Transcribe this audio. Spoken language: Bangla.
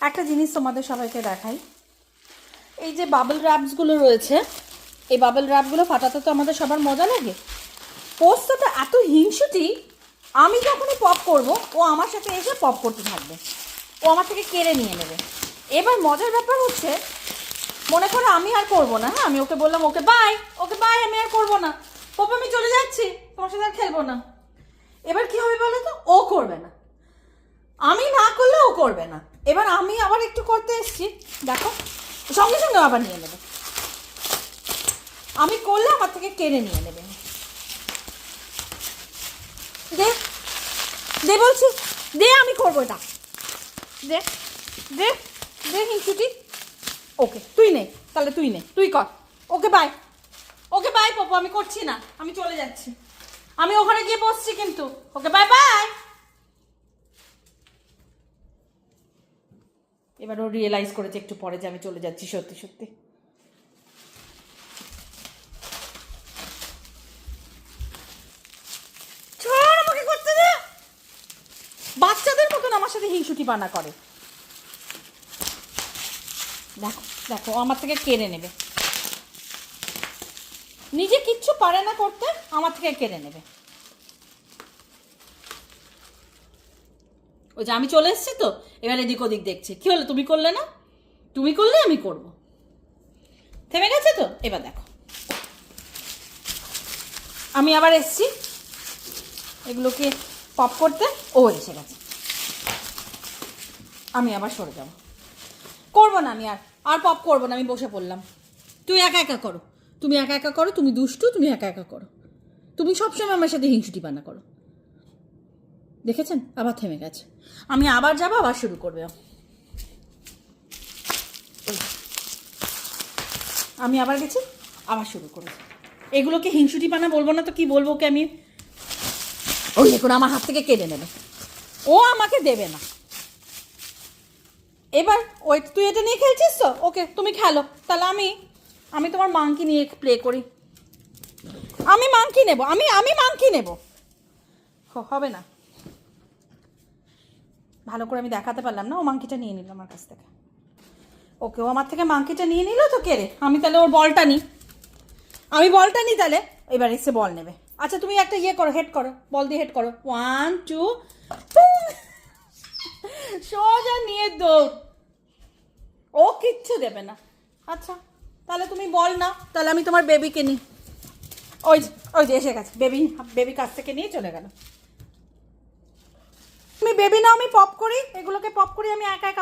একটা জিনিস তোমাদের সবাইকে দেখাই, এই যে বাবল র্যাপসগুলো রয়েছে, এই বাবল র্যাপগুলো ফাটাতে তো আমাদের সবার মজা লাগে। পোস্তটা এত হিংসুটি, আমি যখনই পপ করব ও আমার সাথে এসে পপ করতে থাকবে, ও আমার থেকে কেড়ে নিয়ে নেবে। এবার মজার ব্যাপার হচ্ছে, মনে করো আমি আর করবো না, হ্যাঁ আমি ওকে বললাম ওকে বাই, আমি আর করবো না, পপ আমি চলে যাচ্ছি, তোমার সাথে আর খেলবো না। এবার কি হবে বলো তো, ও করবে না, আমি না করলে ও করবে না। এবার আমি আবার একটু করতে এসছি, দেখো সঙ্গে সঙ্গে আবার নিয়ে নেবে, আমি করলে আমার থেকে কেড়ে নিয়ে নেবে। দে দে বলছি, দে, আমি করবো এটা, দে দে দে হিংসুটি। ওকে তুই নে, তাহলে তুই নে, তুই কর। ওকে বাই পপু, আমি করছি না, আমি চলে যাচ্ছি, আমি ওখানে গিয়ে বসছি কিন্তু। Okay bye. এবার ও রিয়েলাইজ করেছে একটু পরে যে আমি চলে যাচ্ছি সত্যি সত্যি। আমাকে করতে দে, বাচ্চাদের মতন আমার সাথে হিংসুটি বানা করে। দেখো দেখো, আমার থেকে কেড়ে নেবে, নিজে কিচ্ছু পারে না করতে, আমার থেকে কেড়ে নেবে। ওই যে আমি চলে এসেছি তো, এবার এদিক ওদিক দেখছি, কি হলো তুমি করলে না, তুমি করলে আমি করব, থেমে গেছে তো। এবার দেখো আমি আবার এসছি এগুলোকে পপ করতে, ও এসে গেছে, আমি আবার সরে যাব, করবো না, আমি আর পপ করবো না, আমি বসে পড়লাম। তুই একা একা করো, তুমি একা একা করো, তুমি দুষ্টু, তুমি একা একা করো, তুমি সবসময় আমার সাথে হিংসুটি বানা করো। দেখেছেন, আবার থেমে গেছে, আমি আবার যাবো, আবার শুরু করবে। আমি আবার গেছি, আবার শুরু করেছি। এগুলোকে হিংসুটি পানা বলবো না তো কি বলবো ওকে আমি। ওই দেখুন আমার হাত থেকে কেড়ে নেবে, ও আমাকে দেবে না। এবার ওই তুই এটা নিয়ে খেলছিস তো, ওকে তুমি খেলো, তাহলে আমি তোমার মাংকি নিয়ে প্লে করি, আমি মাংকি নেব, আমি মাংকি নেব। হবে না, ভালো করে আমি দেখাতে পারলাম না, ও মাংকিটা নিয়ে নিল আমার কাছ থেকে। ওকে, ও আমার থেকে মাংকিটা নিয়ে নিল তো কেড়ে, আমি তাহলে ওর বলটা নিই, তাহলে এবার এসে বল নেবে। আচ্ছা তুমি একটা ইয়ে করো, হেড করো, বল দিয়ে হেড করো, 1 2 সোজা নিয়ে দৌড়, ও কিচ্ছু দেবে না। আচ্ছা তাহলে তুমি বল না, তাহলে আমি তোমার বেবিকে নিই, ওই যে এসে গেছে, বেবি কাছ থেকে নিয়ে চলে গেল। তুমি বেবি নাও, আমি পপ করি, এগুলোকে পপ করি আমি একা একা।